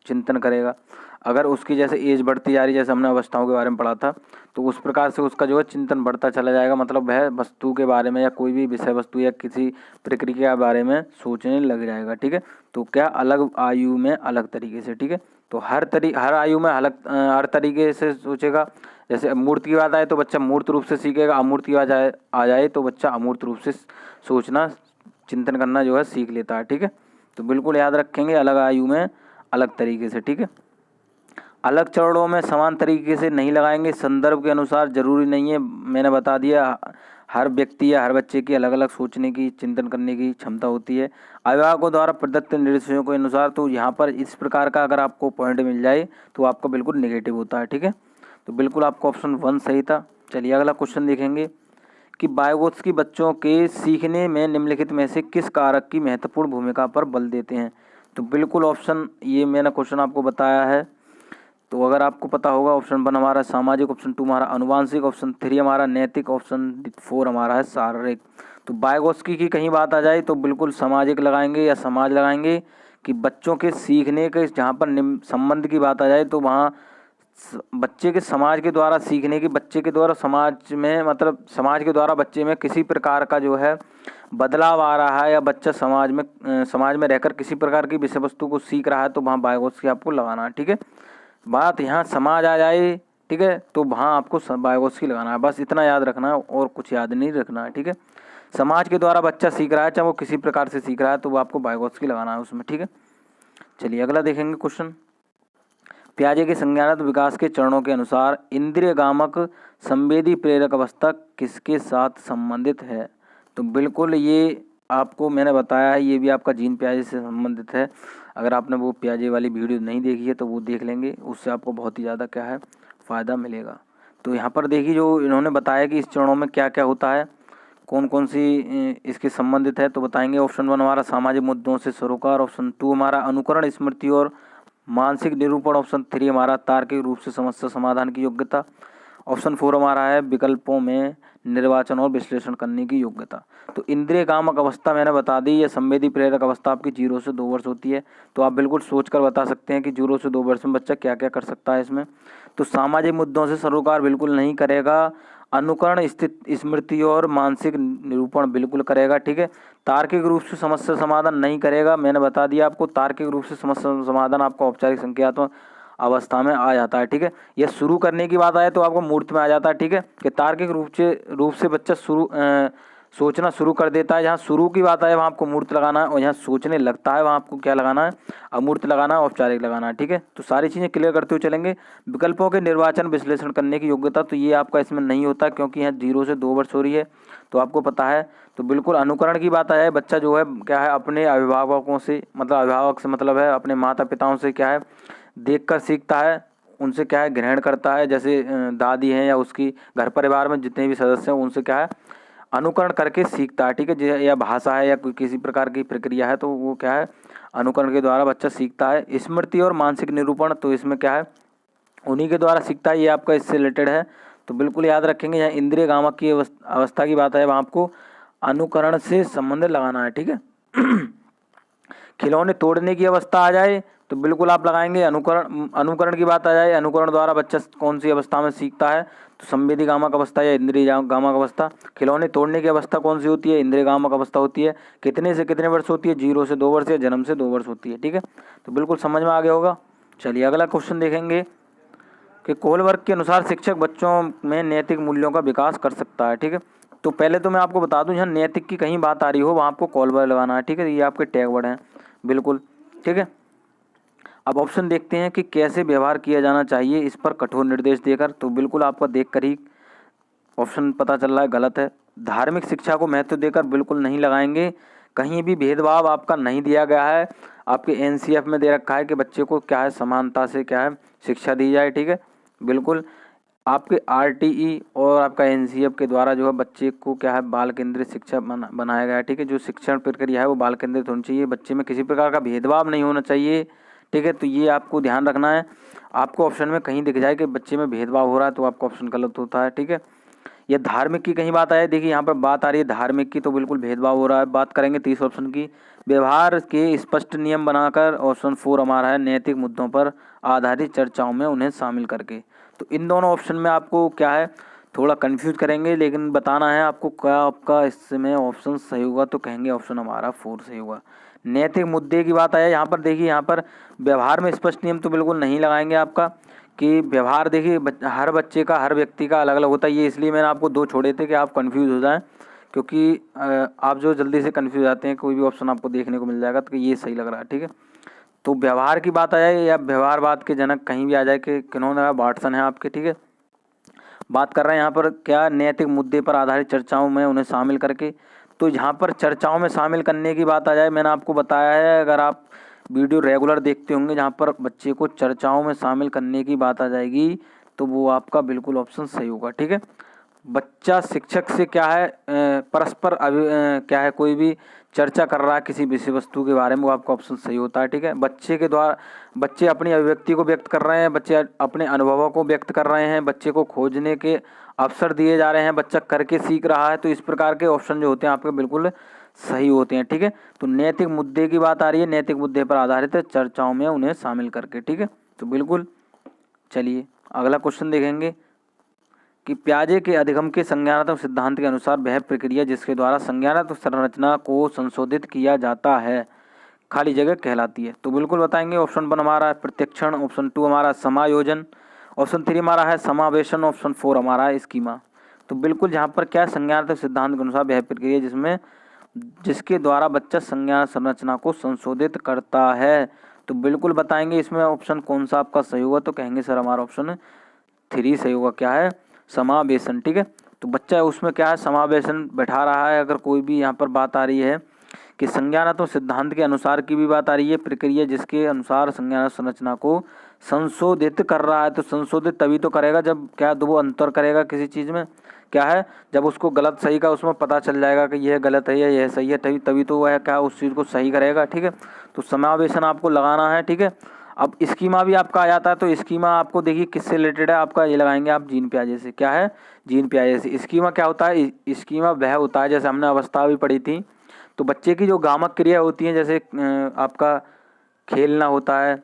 S1: चिंतन करेगा। अगर उसकी जैसे एज बढ़ती जा रही है, जैसे हमने अवस्थाओं के बारे में पढ़ा था, तो उस प्रकार से उसका जो है चिंतन बढ़ता चला जाएगा। मतलब वह वस्तु के बारे में या कोई भी विषय वस्तु या किसी प्रक्रिया के बारे में सोचने लग जाएगा। ठीक है, तो क्या अलग आयु में अलग तरीके से। ठीक है, तो हर आयु में हर तरीके से सोचेगा। जैसे मूर्त की बात आए तो बच्चा मूर्त रूप से सीखेगा, अमूर्त की बात आ जाए तो बच्चा अमूर्त रूप से सोचना चिंतन करना जो है सीख लेता है। ठीक है, तो बिल्कुल याद रखेंगे अलग आयु में अलग तरीके से। ठीक है, अलग चरणों में समान तरीके से नहीं लगाएंगे, संदर्भ के अनुसार जरूरी नहीं है, मैंने बता दिया। हर व्यक्ति या हर बच्चे की अलग अलग सोचने की चिंतन करने की क्षमता होती है। अभिभावकों द्वारा प्रदत्त निर्देशों के अनुसार। तो यहाँ पर इस प्रकार का अगर आपको पॉइंट मिल जाए तो आपका बिल्कुल नेगेटिव होता है, ठीक है। तो बिल्कुल आपका ऑप्शन 1 सही था। चलिए अगला क्वेश्चन देखेंगे कि वाइगोत्स्की बच्चों के सीखने में निम्नलिखित में से किस कारक की महत्वपूर्ण भूमिका पर बल देते हैं। तो बिल्कुल ऑप्शन, ये मैंने क्वेश्चन आपको बताया है, तो अगर आपको पता होगा ऑप्शन 1 हमारा सामाजिक, ऑप्शन 2 हमारा अनुवांशिक, ऑप्शन 3 हमारा नैतिक, ऑप्शन 4 हमारा है शारीरिक। तो वाइगोत्स्की की कहीं बात आ जाए तो बिल्कुल सामाजिक लगाएंगे या समाज लगाएंगे कि बच्चों के सीखने के जहाँ पर संबंध की बात आ जाए तो वहाँ बच्चे के समाज के द्वारा सीखने की, बच्चे के द्वारा समाज में, मतलब समाज के द्वारा बच्चे में किसी प्रकार का जो है बदलाव आ रहा है या बच्चा समाज में रहकर किसी प्रकार की विषय वस्तु को सीख रहा है तो वहाँ वाइगोत्स्की आपको लगाना है, ठीक है। बात यहाँ समाज आ जाए, ठीक है, तो वहाँ आपको वाइगोत्स्की लगाना है। बस इतना याद रखना है और कुछ याद नहीं रखना है, ठीक है। समाज के द्वारा बच्चा सीख रहा है, चाहे वो किसी प्रकार से सीख रहा है, तो वो आपको वाइगोत्स्की लगाना है उसमें, ठीक है। चलिए अगला देखेंगे क्वेश्चन। पियाजे के संज्ञानात्मक विकास के चरणों के अनुसार इंद्रियगामक संवेदी प्रेरक अवस्था किसके साथ संबंधित है। तो बिल्कुल ये आपको मैंने बताया है, ये भी आपका जीन पियाजे से संबंधित है। अगर आपने वो पियाजे वाली वीडियो नहीं देखी है तो वो देख लेंगे, उससे आपको बहुत ही ज़्यादा क्या है फ़ायदा मिलेगा। तो यहाँ पर देखिए जो इन्होंने बताया कि इस चरणों में क्या क्या होता है, कौन कौन सी इसके संबंधित है, तो बताएंगे। ऑप्शन 1 हमारा सामाजिक मुद्दों से सरोकार, ऑप्शन 2 हमारा अनुकरण, स्मृति और मानसिक निरूपण, ऑप्शन 3 हमारा तार्किक रूप से समस्या समाधान की योग्यता, ऑप्शन 4 हमारा है विकल्पों में निर्वाचन और विश्लेषण करने की योग्यता। तो इंद्रिय कामक अवस्था मैंने बता दी, ये संवेदी प्रेरक अवस्था आपकी 0 से 2 वर्ष होती है। तो आप बिल्कुल सोचकर बता सकते हैं कि 0 से 2 वर्ष में बच्चा क्या क्या कर सकता है इसमें। तो सामाजिक मुद्दों से सरोकार बिल्कुल नहीं करेगा, अनुकरण, स्थित स्मृति और मानसिक निरूपण बिल्कुल करेगा, ठीक है। तार्किक रूप से समस्या समाधान नहीं करेगा, मैंने बता दिया आपको। तार्किक रूप से समस्या समाधान आपका औपचारिक संज्ञानात्मक अवस्था में आ जाता है, ठीक है। यह शुरू करने की बात आए तो आपको मूर्त में आ जाता है, ठीक है, कि तार्किक रूप से बच्चा सोचना शुरू कर देता है। जहाँ शुरू की बात आए वहाँ आपको मूर्त लगाना है, और जहाँ सोचने लगता है वहाँ आपको क्या लगाना है, अमूर्त लगाना है, औपचारिक लगाना है, ठीक है। तो सारी चीज़ें क्लियर करते हुए चलेंगे। विकल्पों के निर्वाचन विश्लेषण करने की योग्यता, तो ये आपका इसमें नहीं होता क्योंकि यहाँ 0 से 2 वर्ष हो रही है, तो आपको पता है। तो बिल्कुल अनुकरण की बात आए, बच्चा जो है क्या है अपने अभिभावकों से, मतलब अभिभावक से मतलब है अपने माता पिताओं से क्या है देखकर सीखता है, उनसे क्या है ग्रहण करता है। जैसे दादी हैं या उसकी घर परिवार में जितने भी सदस्य हैं उनसे क्या है अनुकरण करके सीखता है, ठीक है। या भाषा है या कोई किसी प्रकार की प्रक्रिया है तो वो क्या है अनुकरण के द्वारा बच्चा सीखता है। स्मृति और मानसिक निरूपण, तो इसमें क्या है उन्हीं के द्वारा सीखता है, ये आपका इससे रिलेटेड है। तो बिल्कुल याद रखेंगे, यहाँ इंद्रिय गामक की अवस्था की बात है वहाँ आपको अनुकरण से संबंध लगाना है, ठीक है। खिलौने तोड़ने की अवस्था आ जाए तो बिल्कुल आप लगाएंगे अनुकरण। अनुकरण की बात आ जाए, अनुकरण द्वारा बच्चा कौन सी अवस्था में सीखता है, तो संवेदी गामक अवस्था या इंद्रिय गामक अवस्था। खिलौने तोड़ने की अवस्था कौन सी होती है, इंद्रिय गामक अवस्था होती है। कितने से कितने वर्ष होती है, 0 से 2 वर्ष या जन्म से 2 वर्ष होती है, ठीक है। तो बिल्कुल समझ में आ गया होगा। चलिए अगला क्वेश्चन देखेंगे कि कोहलबर्ग के अनुसार शिक्षक बच्चों में नैतिक मूल्यों का विकास कर सकता है, ठीक है। तो पहले तो मैं आपको बता दूं, यहाँ नैतिक की कहीं बात आ रही हो वहाँ आपको कोहलबर्ग लगाना है, ठीक है। ये आपके टैग वर्ड हैं बिल्कुल, ठीक है। अब ऑप्शन देखते हैं कि कैसे व्यवहार किया जाना चाहिए इस पर कठोर निर्देश देकर। तो बिल्कुल आपका देख कर ही ऑप्शन पता चल रहा है गलत है। धार्मिक शिक्षा को महत्व देकर बिल्कुल नहीं लगाएंगे, कहीं भी भेदभाव आपका नहीं दिया गया है। आपके एनसीएफ में दे रखा है कि बच्चे को क्या है समानता से क्या है शिक्षा दी जाए, ठीक है। बिल्कुल आपके आरटीई और आपका एनसीएफ के द्वारा जो है बच्चे को क्या है बाल केंद्रित शिक्षा बनाया गया है, ठीक है। जो शिक्षण प्रक्रिया है वो बाल केंद्रित होनी चाहिए, बच्चे में किसी प्रकार का भेदभाव नहीं होना चाहिए, ठीक है। तो ये आपको ध्यान रखना है। आपको ऑप्शन में कहीं दिख जाए कि बच्चे में भेदभाव हो रहा है तो आपका ऑप्शन गलत होता है, ठीक है। ये धार्मिक की कहीं बात आए, देखिए यहाँ पर बात आ रही है धार्मिक की, तो बिल्कुल भेदभाव हो रहा है। बात करेंगे 30 ऑप्शन की, व्यवहार के स्पष्ट नियम बनाकर, ऑप्शन 4 हमारा है नैतिक मुद्दों पर आधारित चर्चाओं में उन्हें शामिल करके। तो इन दोनों ऑप्शन में आपको क्या है थोड़ा कंफ्यूज करेंगे, लेकिन बताना है आपको क्या आपका इसमें ऑप्शन सही होगा। तो कहेंगे ऑप्शन हमारा 4 सही होगा। नैतिक मुद्दे की बात आया यहाँ पर, देखिए यहाँ पर व्यवहार में स्पष्ट नियम तो बिल्कुल नहीं लगाएंगे आपका, कि व्यवहार देखिए हर बच्चे का हर व्यक्ति का अलग अलग होता है। ये इसलिए मैंने आपको 2 छोड़े थे कि आप कंफ्यूज हो जाएं, क्योंकि आप जो जल्दी से कंफ्यूज आते हैं कोई भी ऑप्शन आपको देखने को मिल जाएगा तो ये सही लग रहा है, ठीक है। तो व्यवहार की बात आ जाए या व्यवहारवाद के जनक कहीं भी आ जाए कि किन्होंने वाटसन है आपके, ठीक है। बात कर रहे हैं यहाँ पर क्या नैतिक मुद्दे पर आधारित चर्चाओं में उन्हें शामिल करके। तो यहाँ पर चर्चाओं में शामिल करने की बात आ जाए, मैंने आपको बताया है, अगर आप वीडियो रेगुलर देखते होंगे जहाँ पर बच्चे को चर्चाओं में शामिल करने की बात आ जाएगी तो वो आपका बिल्कुल ऑप्शन सही होगा। ठीक है, बच्चा शिक्षक से क्या है परस्पर क्या है कोई भी चर्चा कर रहा है किसी विषय वस्तु के बारे में, वो आपका ऑप्शन सही होता है। ठीक है, बच्चे के द्वारा बच्चे अपनी अभिव्यक्ति को व्यक्त कर रहे हैं, बच्चे अपने अनुभवों को व्यक्त कर रहे हैं, बच्चे को खोजने के अवसर दिए जा रहे हैं, बच्चा करके सीख रहा है, तो इस प्रकार के ऑप्शन जो होते हैं आपके बिल्कुल सही होते हैं। ठीक है, तो नैतिक मुद्दे की बात आ रही है, नैतिक मुद्दे पर आधारित है, चर्चाओं में उन्हें शामिल करके। ठीक है, तो बिल्कुल चलिए अगला क्वेश्चन देखेंगे कि पियाजे के अधिगम के संज्ञानात्मक सिद्धांत के अनुसार वह प्रक्रिया जिसके द्वारा संज्ञानात्मक संरचना को संशोधित किया जाता है खाली जगह कहलाती है। तो बिल्कुल बताएंगे, ऑप्शन 1 हमारा है प्रत्यक्षण, ऑप्शन 2 हमारा समायोजन, ऑप्शन 3 हमारा है समावेशन, ऑप्शन 4 हमारा है स्कीमा। तो बिल्कुल यहाँ पर क्या संज्ञानात्मक सिद्धांत के अनुसार वह प्रक्रिया जिसके द्वारा बच्चा संज्ञान संरचना को संशोधित करता है। तो बिल्कुल बताएंगे इसमें ऑप्शन कौन सा आपका सही होगा, तो कहेंगे सर हमारा ऑप्शन 3 सही होगा, क्या है समावेशन। ठीक है, तो बच्चा उसमें क्या है समावेशन बैठा रहा है। अगर कोई भी यहाँ पर बात आ रही है कि संज्ञानात्मक सिद्धांत के अनुसार की भी बात आ रही है, प्रक्रिया जिसके अनुसार संज्ञान संरचना को संशोधित कर रहा है, तो संशोधित तभी तो करेगा जब क्या वो अंतर करेगा किसी चीज़ में, क्या है जब उसको गलत सही का उसमें पता चल जाएगा कि यह गलत है या यह सही है, तभी तो वह क्या उस चीज़ को सही करेगा। ठीक है, तो समावेशन आपको लगाना है। ठीक है, अब स्कीमा भी आपका आ जाता है, तो स्कीमा आपको देखिए किससे रिलेटेड है, आपका ये लगाएंगे आप जीन पियाजे से। क्या है जीन पियाजे से। स्कीमा क्या होता है, स्कीमा वह होता है जैसे हमने अवस्था भी पढ़ी थी, तो बच्चे की जो गामक क्रिया होती है जैसे आपका खेलना होता है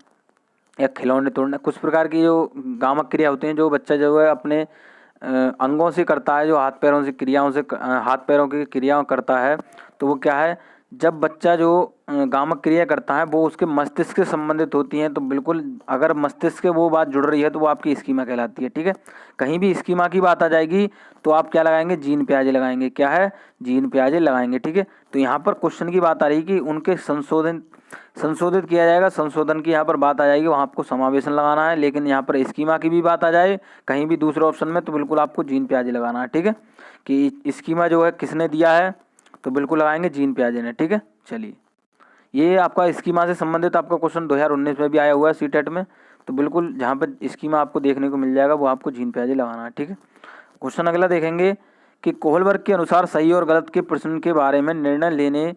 S1: या खिलौने तोड़ना, कुछ प्रकार की जो गामक क्रिया होती हैं जो बच्चा जो है अपने अंगों से करता है, जो हाथ पैरों से क्रियाओं से हाथ पैरों की क्रियाओं करता है, तो वो क्या है जब बच्चा जो गामक क्रिया करता है वो उसके मस्तिष्क से संबंधित होती हैं, तो बिल्कुल अगर मस्तिष्क से वो बात जुड़ रही है तो वो आपकी स्कीमा कहलाती है। ठीक है, कहीं भी स्कीमा की बात आ जाएगी तो आप क्या लगाएंगे जीन पियाजे लगाएंगे, क्या है जीन पियाजे लगाएंगे। ठीक है, तो यहाँ पर क्वेश्चन की बात आ रही है कि उनके संशोधित किया जाएगा, संशोधन की यहाँ पर बात आ जाएगी, वहाँ आपको समावेशन लगाना है। लेकिन यहाँ पर स्कीमा की भी बात आ जाए कहीं भी दूसरे ऑप्शन में तो बिल्कुल आपको जीन पियाजे लगाना है। ठीक है, कि स्कीमा जो है किसने दिया है, तो बिल्कुल लगाएंगे जीन पियाजे ने। ठीक है, चलिए ये आपका स्कीमा से संबंधित आपका क्वेश्चन 2019 में भी आया हुआ है सीटेट में, तो बिल्कुल जहाँ पर स्कीमा आपको देखने को मिल जाएगा वो आपको जीन पियाजे लगाना है। ठीक है, क्वेश्चन अगला देखेंगे कि कोहलबर्ग के अनुसार सही और गलत के प्रश्न के बारे में निर्णय लेने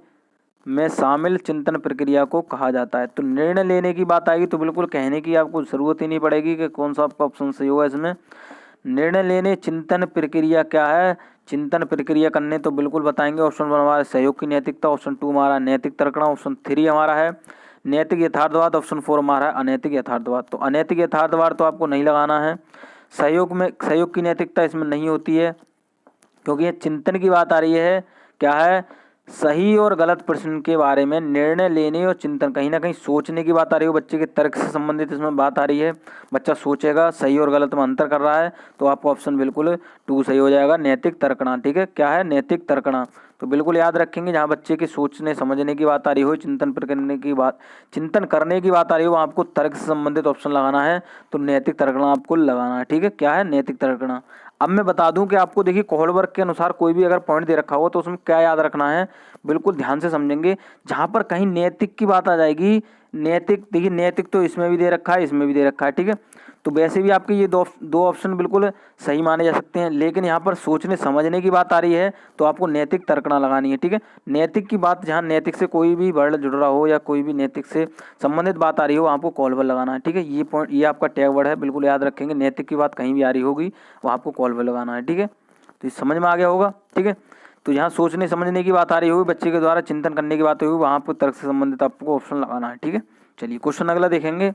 S1: में शामिल चिंतन प्रक्रिया को कहा जाता है। तो निर्णय लेने की बात आएगी तो बिल्कुल कहने की आपको ज़रूरत ही नहीं पड़ेगी कि कौन सा आपका ऑप्शन सही होगा इसमें। निर्णय लेने चिंतन प्रक्रिया क्या है, चिंतन प्रक्रिया करने तो बिल्कुल बताएंगे, ऑप्शन 1 हमारा सहयोग की नैतिकता, ऑप्शन 2 हमारा नैतिक तर्कणा, ऑप्शन 3 हमारा है नैतिक यथार्थवाद, ऑप्शन 4 हमारा है अनैतिक यथार्थवाद। तो अनैतिक यथार्थवाद तो आपको नहीं लगाना है, सहयोग की नैतिकता इसमें नहीं होती है क्योंकि ये चिंतन की बात आ रही है। क्या है सही और गलत प्रश्न के बारे में निर्णय लेने और चिंतन, कहीं ना कहीं सोचने की बात आ रही है, बच्चे के तर्क से संबंधित इसमें बात आ रही है, बच्चा सोचेगा सही और गलत में अंतर कर रहा है, तो आपका ऑप्शन बिल्कुल 2 सही हो जाएगा नैतिक तर्कणा। ठीक है, क्या है नैतिक तर्कणा, तो बिल्कुल याद रखेंगे जहाँ बच्चे के सोचने समझने की बात आ रही हो, चिंतन करने की बात आ रही हो, वहाँ आपको तर्क से संबंधित ऑप्शन लगाना है, तो नैतिक तर्कणा आपको लगाना है। ठीक है, क्या है नैतिक तर्कणा। अब मैं बता दूं कि आपको देखिए कोहलबर्ग के अनुसार कोई भी अगर पॉइंट दे रखा हो तो उसमें क्या याद रखना है, बिल्कुल ध्यान से समझेंगे। जहां पर कहीं नैतिक की बात आ जाएगी, नैतिक देखिए नैतिक तो इसमें भी दे रखा है इसमें भी दे रखा है। ठीक है, तो वैसे भी आपके ये दो ऑप्शन बिल्कुल सही माने जा सकते हैं, लेकिन यहाँ पर सोचने समझने की बात आ रही है तो आपको नैतिक तर्कणा लगानी है। ठीक है, नैतिक की बात जहाँ नैतिक से कोई भी वर्ड जुड़ रहा हो या कोई भी नैतिक से संबंधित बात आ रही हो आपको कोहलबर्ग लगाना है। ठीक है, ये पॉइंट ये आपका टैग वर्ड है, बिल्कुल याद रखेंगे। नैतिक की बात कहीं भी आ रही होगी वहाँ आपको कोहलबर्ग लगाना है। ठीक है, तो ये समझ में आ गया होगा। ठीक है, तो यहाँ सोचने समझने की बात आ रही होगी, बच्चे के द्वारा चिंतन करने की बात होगी, वहाँ आपको तर्क से संबंधित आपको ऑप्शन लगाना है। ठीक है, चलिए क्वेश्चन अगला देखेंगे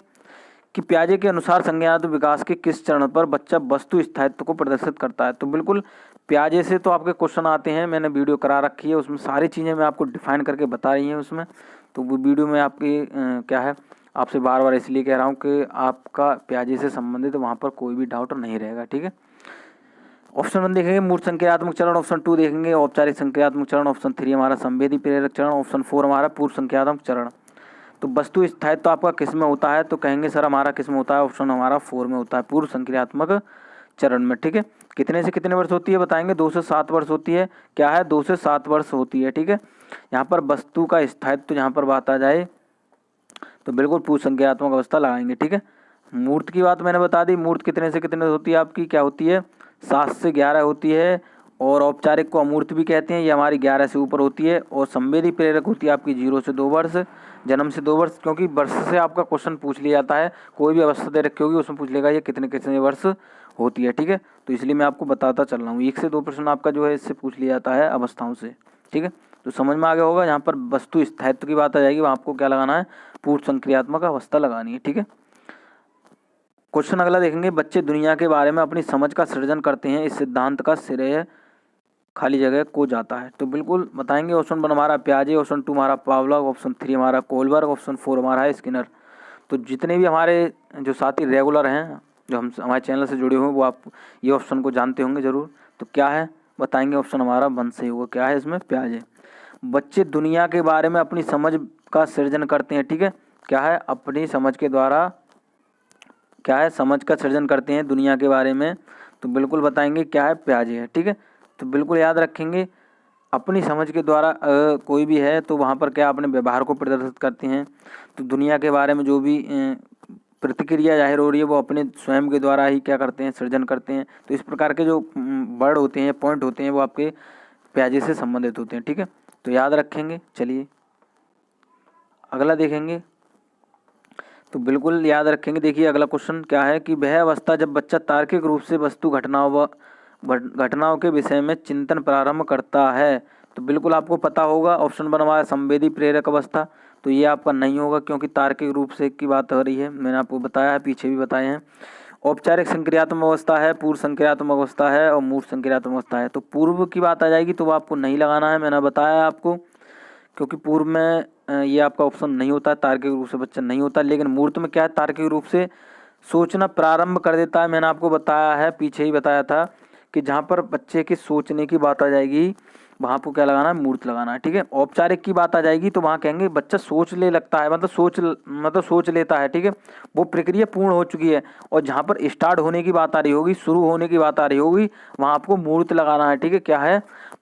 S1: कि पियाजे के अनुसार संज्ञानात्मक विकास के किस चरण पर बच्चा वस्तु स्थायित्व को प्रदर्शित करता है। तो बिल्कुल पियाजे से तो आपके क्वेश्चन आते हैं, मैंने वीडियो करा रखी है, उसमें सारी चीज़ें मैं आपको डिफाइन करके बता रही हैं उसमें, तो वो वीडियो में आपकी क्या है आपसे बार बार इसलिए कह रहा हूँ कि आपका पियाजे से संबंधित वहाँ पर कोई भी डाउट नहीं रहेगा। ठीक है, ऑप्शन 1 देखेंगे मूर्त संक्रियात्मक चरण, ऑप्शन 2 देखेंगे औपचारिक संक्रियात्मक चरण, ऑप्शन 3 हमारा संवेदी प्रेरक चरण, ऑप्शन 4 हमारा पूर्व संक्रियात्मक चरण। तो वस्तु स्थायित्व तो आपका किस में होता है, तो कहेंगे सर हमारा किस में होता है, ऑप्शन हमारा 4 में होता है, पूर्व संक्रियात्मक चरण में, ठीक है। कितने से कितने वर्ष होती है बताएंगे, 2 से 7 वर्ष होती है। क्या है, 2 से 7 वर्ष होती है, ठीक है। यहाँ पर वस्तु का स्थायित्व यहाँ पर बात आ जाए तो बिल्कुल पूर्ण संज्ञानात्मक अवस्था लगाएंगे, ठीक है। मूर्त की बात मैंने बता दी, मूर्त कितने से कितने होती है आपकी, क्या होती है, 7 से 11 होती है। और औपचारिक को अमूर्त भी कहते हैं, ये हमारी 11 से ऊपर होती है। और संवेदी प्रेरक होती है आपकी 0 से 2 वर्ष, जन्म से 2 वर्ष, क्योंकि वर्ष से आपका क्वेश्चन पूछ लिया जाता है। कोई भी अवस्था दे रखी होगी उसमें पूछ लेगा ये कितने कितने वर्ष होती है, ठीक है। तो इसलिए मैं आपको बताता चल रहा हूँ, 1 से 2 प्रश्न आपका जो है इससे पूछ लिया जाता है अवस्थाओं से, ठीक है। तो समझ में आ गया होगा। यहाँ पर वस्तु स्थायित्व की बात आ जाएगी, वहाँ आपको क्या लगाना है, पूर्ण संक्रियात्मक अवस्था लगानी है, ठीक है। क्वेश्चन अगला देखेंगे, बच्चे दुनिया के बारे में अपनी समझ का सृजन करते हैं, इस सिद्धांत का श्रेय खाली जगह को जाता है। तो बिल्कुल बताएंगे, ऑप्शन 1 हमारा प्याजे, ऑप्शन 2 हमारा पावलोव, ऑप्शन 3 हमारा कोलबर्ग, ऑप्शन 4 हमारा है स्किनर। तो जितने भी हमारे जो साथी रेगुलर हैं जो हमारे चैनल से जुड़े हुए हैं वो आप ये ऑप्शन को जानते होंगे ज़रूर। तो क्या है बताएंगे, ऑप्शन हमारा 1 सही होगा। क्या है इसमें, प्याजे। बच्चे दुनिया के बारे में अपनी समझ का सृजन करते हैं, ठीक है। क्या है, अपनी समझ के द्वारा क्या है, समझ का सृजन करते हैं दुनिया के बारे में। तो बिल्कुल बताएंगे क्या है, प्याजे है, ठीक है। तो बिल्कुल याद रखेंगे, अपनी समझ के द्वारा कोई भी है तो वहाँ पर क्या अपने व्यवहार को प्रदर्शित करते हैं। तो दुनिया के बारे में जो भी प्रतिक्रिया जाहिर हो रही है वो अपने स्वयं के द्वारा ही क्या करते हैं, सृजन करते हैं। तो इस प्रकार के जो वर्ड होते हैं, पॉइंट होते हैं, वो आपके प्याजे से संबंधित होते हैं, ठीक है। तो याद रखेंगे। चलिए अगला देखेंगे, तो बिल्कुल याद रखेंगे। देखिए अगला क्वेश्चन क्या है कि वह अवस्था जब बच्चा तार्किक रूप से वस्तु घटनाओं के विषय में चिंतन प्रारंभ करता है। तो बिल्कुल आपको पता होगा, ऑप्शन 1 हमारा संवेदी प्रेरक अवस्था। तो ये आपका नहीं होगा क्योंकि तार्किक रूप से की बात हो रही है, मैंने आपको बताया है, पीछे भी बताए हैं। औपचारिक संक्रियात्मक अवस्था है, पूर्व संक्रियात्मक अवस्था है और मूर्त संक्रियात्मक अवस्था है। तो पूर्व की बात आ जाएगी तो वो आपको नहीं लगाना है, मैंने बताया आपको, क्योंकि पूर्व में ये आपका ऑप्शन नहीं होता है, तार्किक रूप से बच्चा नहीं होता। लेकिन मूर्त में क्या है, तार्किक रूप से सोचना प्रारंभ कर देता है। मैंने आपको बताया है, पीछे ही बताया था कि जहाँ पर बच्चे के सोचने की बात आ जाएगी वहाँ पर क्या लगाना है, मूर्त लगाना है, ठीक है। औपचारिक की बात आ जाएगी तो वहाँ कहेंगे बच्चा सोचने लगता है, मतलब सोच लेता है, ठीक है। वो प्रक्रिया पूर्ण हो चुकी है। और जहाँ पर स्टार्ट होने की बात आ रही होगी, शुरू होने की बात आ रही होगी, वहाँ आपको मूर्त लगाना है, ठीक है। क्या है,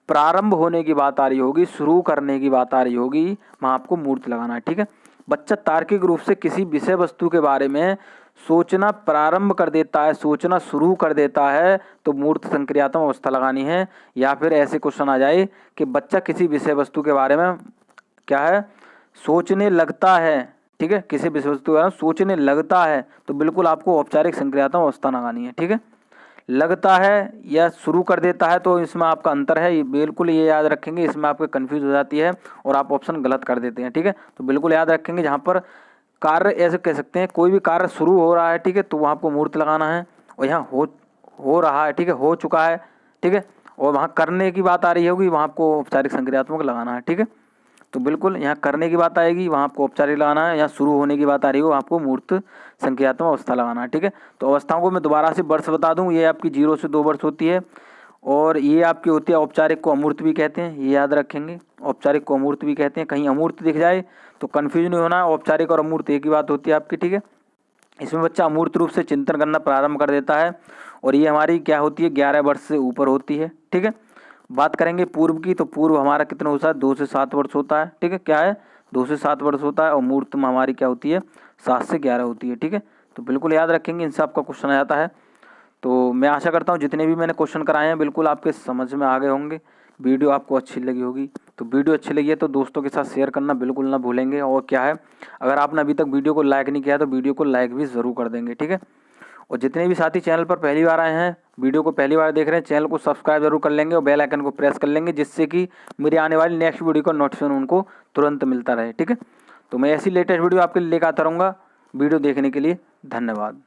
S1: प्रारंभ होने की बात आ रही होगी, शुरू करने की बात आ रही होगी, वहाँ आपको मूर्त लगाना है, ठीक है। बच्चा तार्किक रूप से किसी विषय वस्तु के बारे में सोचना प्रारंभ कर देता है, सोचना शुरू कर देता है, तो मूर्त संक्रियात्मक अवस्था लगानी है। या फिर ऐसे क्वेश्चन आ जाए कि बच्चा किसी विषय वस्तु के बारे में क्या है, सोचने लगता है, ठीक है। किसी विषय वस्तु के बारे में सोचने लगता है तो बिल्कुल आपको औपचारिक संक्रियात्मक अवस्था लगानी है, ठीक है। लगता है या शुरू कर देता है तो इसमें आपका अंतर है, बिल्कुल ये याद रखेंगे। इसमें आपको कंफ्यूज हो जाती है और आप ऑप्शन गलत कर देते हैं, ठीक है। तो बिल्कुल याद रखेंगे, जहाँ पर कार्य ऐसे कह सकते हैं, कोई भी कार्य शुरू हो रहा है, ठीक है, तो वहाँ आपको मूर्त लगाना है। और यहाँ हो रहा है, ठीक है, हो चुका है, ठीक है, और वहाँ करने की बात आ रही होगी, वहाँ आपको औपचारिक संक्रियात्मक लगाना है, ठीक है। तो बिल्कुल यहाँ करने की बात आएगी, वहाँ आपको औपचारिक लगाना है। यहाँ शुरू होने की बात आ रही हो, आपको मूर्त संक्रियात्मक अवस्था लगाना है, ठीक है। तो अवस्थाओं को मैं दोबारा से वर्ष बता दूँ, ये आपकी 0 से 2 वर्ष होती है। और ये आपकी होती है, औपचारिक को अमूर्त भी कहते हैं, ये याद रखेंगे। औपचारिक को अमूर्त भी कहते हैं, कहीं अमूर्त दिख जाए तो कन्फ्यूज नहीं होना, औपचारिक और अमूर्त एक ही बात होती है आपकी, ठीक है। इसमें बच्चा अमूर्त रूप से चिंतन करना प्रारंभ कर देता है और ये हमारी क्या होती है, 11 वर्ष से ऊपर होती है, ठीक है। बात करेंगे पूर्व की, तो पूर्व हमारा कितना होता है, 2 से 7 वर्ष होता है, ठीक है। क्या है, 2 से 7 वर्ष होता है। और मूर्त में हमारी क्या होती है, 7 से 11 होती है, ठीक है। तो बिल्कुल याद रखेंगे, इनसे आपका क्वेश्चन आ जाता है। तो मैं आशा करता हूँ जितने भी मैंने क्वेश्चन कराए हैं बिल्कुल आपके समझ में आ गए होंगे, वीडियो आपको अच्छी लगी होगी। तो वीडियो अच्छी लगी है तो दोस्तों के साथ शेयर करना बिल्कुल ना भूलेंगे। और क्या है, अगर आपने अभी तक वीडियो को लाइक नहीं किया तो वीडियो को लाइक भी ज़रूर कर देंगे, ठीक है। और जितने भी साथी चैनल पर पहली बार आए हैं, वीडियो को पहली बार देख रहे हैं, चैनल को सब्सक्राइब जरूर कर लेंगे और बेल आइकन को प्रेस कर लेंगे, जिससे कि मेरी आने वाली नेक्स्ट वीडियो का नोटिफिकेशन उनको तुरंत मिलता रहे, ठीक है। तो मैं ऐसी लेटेस्ट वीडियो आपके लिए लेकर आता रहूँगा। वीडियो देखने के लिए धन्यवाद।